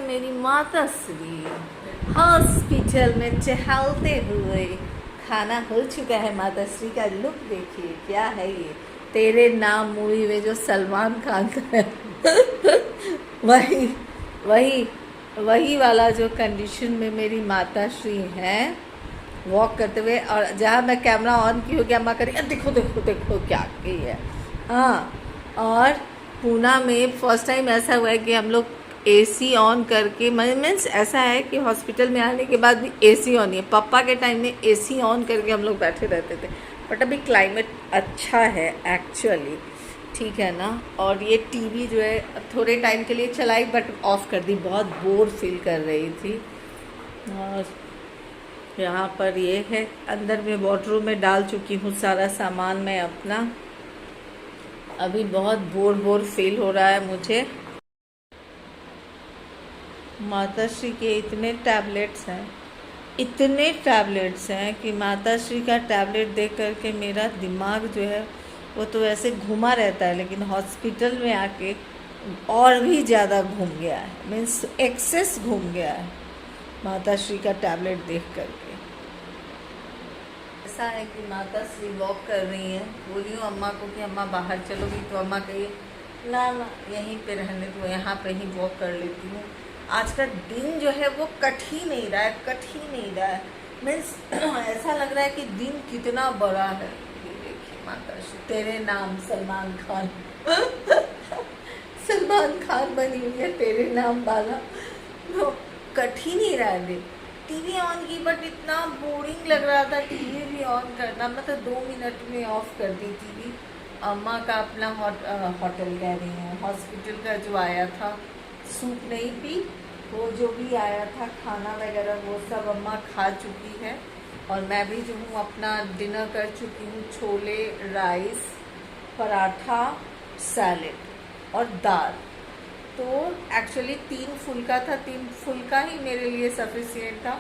मेरी माता श्री हॉस्पिटल में टहलते हुए। खाना हो चुका है। माता श्री का लुक देखिए, क्या है ये। तेरे नाम मूवी में जो सलमान खान का है वही वही वही वाला जो कंडीशन में मेरी माता श्री हैं वॉक करते हुए। और जहाँ मैं कैमरा ऑन की हो गया, अम्मा करी देखो देखो देखो क्या की है। हाँ, और पूना में फर्स्ट टाइम ऐसा हुआ है कि हम लोग एसी ऑन करके, मीन्स ऐसा है कि हॉस्पिटल में आने के बाद भी एसी ऑन है। पापा के टाइम में एसी ऑन करके हम लोग बैठे रहते थे। बट अभी क्लाइमेट अच्छा है एक्चुअली, ठीक है ना। और ये टीवी जो है थोड़े टाइम के लिए चलाई बट ऑफ कर दी, बहुत बोर फील कर रही थी। और यहाँ पर ये है, अंदर में वॉर्डरोब में डाल चुकी हूँ सारा सामान मैं अपना। अभी बहुत बोर फील हो रहा है मुझे। माताश्री के इतने टैबलेट्स हैं कि माताश्री का टैबलेट देख करके मेरा दिमाग जो है वो तो ऐसे घुमा रहता है, लेकिन हॉस्पिटल में आके और भी ज़्यादा घूम गया है, मीन्स एक्सेस घूम गया है माताश्री का टैबलेट देख करके। ऐसा है कि माताश्री वॉक कर रही हैं। बोली हूँ अम्मा को कि अम्मा बाहर चलोगी, तो अम्मा कहिए ना ना यहीं पे रहने दो, यहाँ पे ही वॉक कर लेती हूँ। आज का दिन जो है वो कट ही नहीं रहा है। मीन्स ऐसा लग रहा है कि दिन कितना बड़ा है। ये देखिए माताश्री, तेरे नाम सलमान खान सलमान खान बनी हुई है तेरे नाम वाला। वो कट ही नहीं रहा है दिन। टीवी ऑन की बट इतना बोरिंग लग रहा था टीवी भी ऑन करना। मैं तो 2 मिनट में ऑफ कर दी टीवी। अम्मा का अपना होटल कह रही हैं, हॉस्पिटल का जो आया था, सूप नहीं पी, वो जो भी आया था खाना वगैरह वो सब अम्मा खा चुकी है। और मैं भी जो हूँ अपना डिनर कर चुकी हूँ। छोले, राइस, पराठा, सैलेड और दाल। तो एक्चुअली 3 फुल्का था, 3 फुल्का ही मेरे लिए सफिशिएंट था।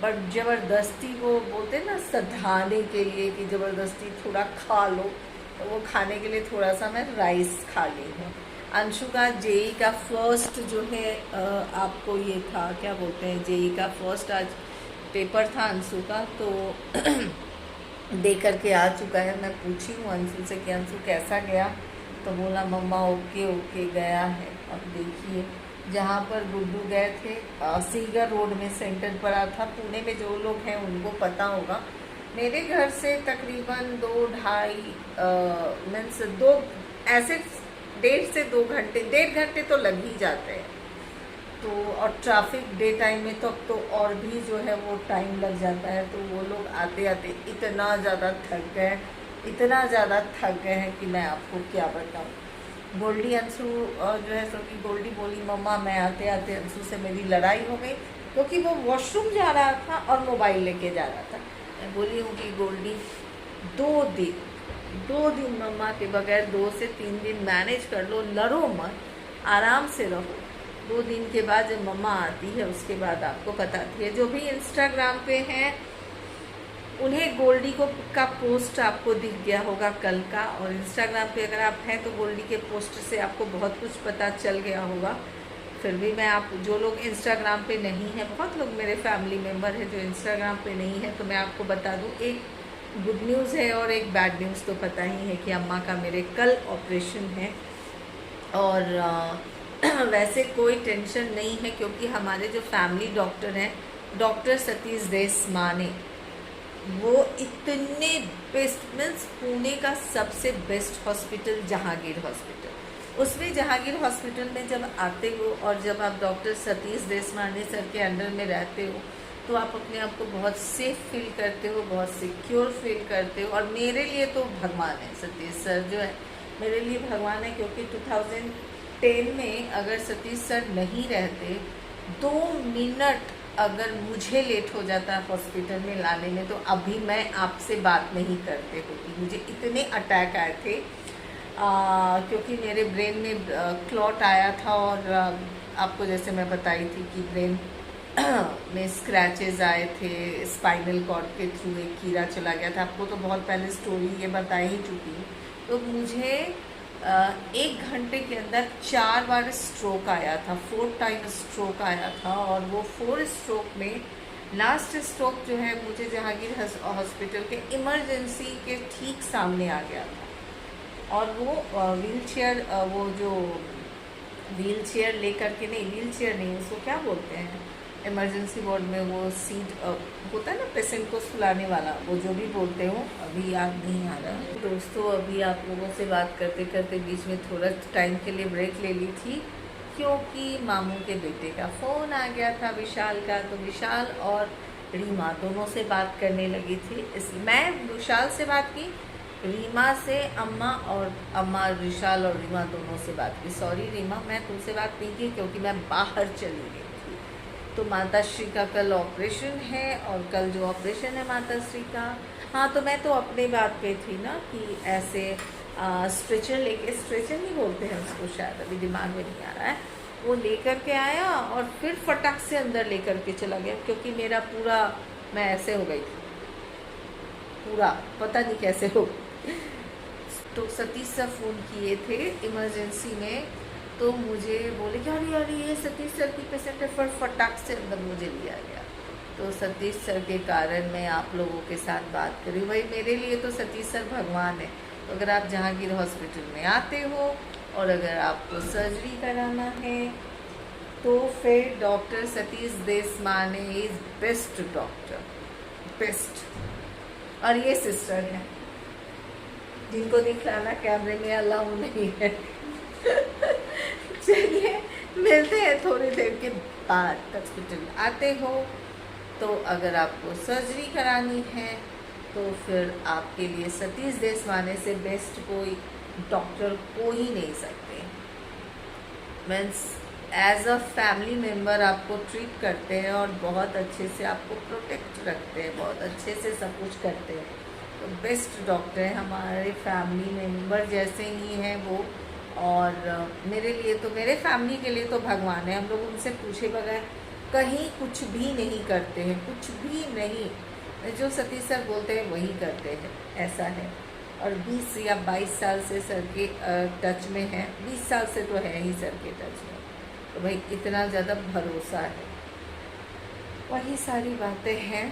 बट ज़बरदस्ती वो बोलते ना सधाने के लिए कि ज़बरदस्ती थोड़ा खा लो, तो वो खाने के लिए थोड़ा सा मैं राइस खा ली हूँ। अंशु का जेई का फर्स्ट जो है आपको ये था क्या बोलते हैं, जेई का फर्स्ट आज पेपर था अंशु का, तो दे करके आ चुका है। मैं पूछी हूँ अंशु से कि अंशु कैसा गया, तो बोला मम्मा ओके गया है। अब देखिए जहाँ पर गुड्डू गए थे, सीगर रोड में सेंटर पड़ा था। पुणे में जो लोग हैं उनको पता होगा। मेरे घर से तकरीबन 2-2.5 मीन्स 2 ऐसे 1.5 से 2 घंटे, 1.5 घंटे तो लग ही जाते हैं। तो और ट्रैफिक डे टाइम में तो अब तो और भी जो है वो टाइम लग जाता है। तो वो लोग आते आते इतना ज़्यादा थक गए हैं कि मैं आपको क्या बताऊं। गोल्डी अंशु जो है सो कि गोल्डी बोली मम्मा मैं आते आते अंशु से मेरी लड़ाई हो गई, क्योंकि वो वॉशरूम जा रहा था और मोबाइल लेके जा रहा था। मैं बोली हूँ कि गोल्डी 2 दिन मम्मा के बगैर, 2 से 3 दिन मैनेज कर लो, लड़ो मत, आराम से रहो। 2 दिन के बाद जब मम्मा आती है उसके बाद आपको बताती है। जो भी इंस्टाग्राम पे हैं उन्हें गोल्डी का पोस्ट आपको दिख गया होगा कल का, और इंस्टाग्राम पे अगर आप हैं तो गोल्डी के पोस्ट से आपको बहुत कुछ पता चल गया होगा। फिर भी मैं आप जो लोग इंस्टाग्राम पे नहीं हैं, बहुत लोग मेरे फैमिली मेम्बर हैं जो इंस्टाग्राम पे नहीं है, तो मैं आपको बता दूं, एक गुड न्यूज़ है और एक बैड न्यूज़ तो पता ही है कि अम्मा का मेरे कल ऑपरेशन है। और वैसे कोई टेंशन नहीं है, क्योंकि हमारे जो फैमिली डॉक्टर हैं, डॉक्टर सतीश देशमाने, वो इतने बेस्ट, मीन्स पुणे का सबसे बेस्ट हॉस्पिटल जहांगीर हॉस्पिटल, उसमें जहांगीर हॉस्पिटल में जब आते हो और जब आप डॉक्टर सतीश देशमाने सर के अंडर में रहते हो तो आप अपने आप को बहुत सेफ फील करते हो, बहुत सिक्योर फील करते हो। और मेरे लिए तो भगवान है, सतीश सर जो है मेरे लिए भगवान है। क्योंकि 2010 में अगर सतीश सर नहीं रहते, 2 मिनट अगर मुझे लेट हो जाता हॉस्पिटल में लाने में, तो अभी मैं आपसे बात नहीं करते होती। मुझे इतने अटैक आए थे क्योंकि मेरे ब्रेन में क्लॉट आया था, और आपको जैसे मैं बताई थी कि ब्रेन में स्क्रैचेस आए थे, स्पाइनल कॉर्ड के थ्रू एक कीड़ा चला गया था। आपको तो बहुत पहले स्टोरी ये बता ही चुकी हूँ। तो मुझे 1 घंटे के अंदर 4 बार स्ट्रोक आया था, 4 टाइम स्ट्रोक आया था। और वो 4 स्ट्रोक में लास्ट स्ट्रोक जो है मुझे जहांगीर हॉस्पिटल के इमरजेंसी के ठीक सामने आ गया था। और वो व्हीलचेयर, वो जो व्हीलचेयर लेकर के, नहीं व्हीलचेयर नहीं, उसको क्या बोलते हैं, इमरजेंसी वार्ड में वो सीट होता है ना पेशेंट को सुलाने वाला, वो जो भी बोलते हो, अभी याद नहीं आ रहा। दोस्तों अभी आप लोगों से बात करते करते बीच में थोड़ा टाइम के लिए ब्रेक ले ली थी, क्योंकि मामू के बेटे का फ़ोन आ गया था विशाल का। तो विशाल और रीमा दोनों से बात करने लगी थी। मैं विशाल से बात की, रीमा से अम्मा, और अम्मा विशाल और रीमा दोनों से बात की। सॉरी रीमा, मैं तुमसे बात नहीं की क्योंकि मैं बाहर चली गई थी। तो माता श्री का कल ऑपरेशन है, और कल जो ऑपरेशन है माता श्री का, हाँ तो मैं तो अपने बात पे थी ना कि ऐसे स्ट्रेचर लेके, स्ट्रेचर नहीं बोलते हैं उसको शायद, अभी दिमाग में नहीं आ रहा है, वो लेकर के आया और फिर फटाक से अंदर लेकर के चला गया, क्योंकि मेरा पूरा, मैं ऐसे हो गई थी पूरा, पता नहीं कैसे हो। तो सतीश सर फ़ोन किए थे इमरजेंसी में, तो मुझे बोले कि अरे अरे ये सतीश सर की पेशेंट है, फिर फटाक से अंदर मुझे लिया गया। तो सतीश सर के कारण मैं आप लोगों के साथ बात करी। भाई मेरे लिए तो सतीश सर भगवान है। तो अगर आप जहांगीर हॉस्पिटल में आते हो और अगर आपको सर्जरी कराना है तो फिर doctor Satish Deshmane is best doctor, best. और ये सिस्टर है जिनको दिखलाना कैमरे में अलाउ नहीं है। चलिए मिलते हैं थोड़ी देर के बाद। हॉस्पिटल आते हो तो अगर आपको सर्जरी करानी है तो फिर आपके लिए सतीश देशमाने से बेस्ट कोई डॉक्टर हो ही नहीं सकते। Means as a family member आपको ट्रीट करते हैं और बहुत अच्छे से आपको प्रोटेक्ट रखते हैं, बहुत अच्छे से सब कुछ करते हैं। तो बेस्ट डॉक्टर है, हमारे फैमिली मेम्बर जैसे ही हैं वो। और मेरे लिए तो, मेरे फैमिली के लिए तो भगवान है। हम लोग उनसे पूछे बगैर कहीं कुछ भी नहीं करते हैं, कुछ भी नहीं। जो सतीश सर बोलते हैं वही करते हैं, ऐसा है। और 20 या 22 साल से सर के टच में है, 20 साल से तो है ही सर के टच में, तो भाई इतना ज़्यादा भरोसा है। वही सारी बातें हैं।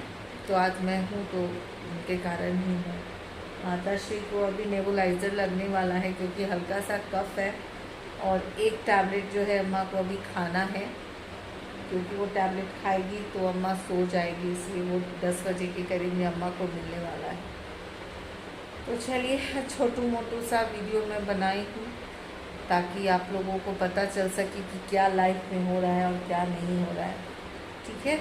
तो आज मैं हूँ तो उनके कारण ही हूँ। माता श्री को अभी नेबुलाइज़र लगने वाला है क्योंकि हल्का सा कफ है, और एक टैबलेट जो है अम्मा को अभी खाना है, क्योंकि वो टैबलेट खाएगी तो अम्मा सो जाएगी, इसलिए वो 10 बजे के करीब में अम्मा को मिलने वाला है। तो चलिए छोटू मोटू सा वीडियो मैं बनाई हूँ ताकि आप लोगों को पता चल सके कि क्या लाइफ में हो रहा है और क्या नहीं हो रहा है। ठीक है।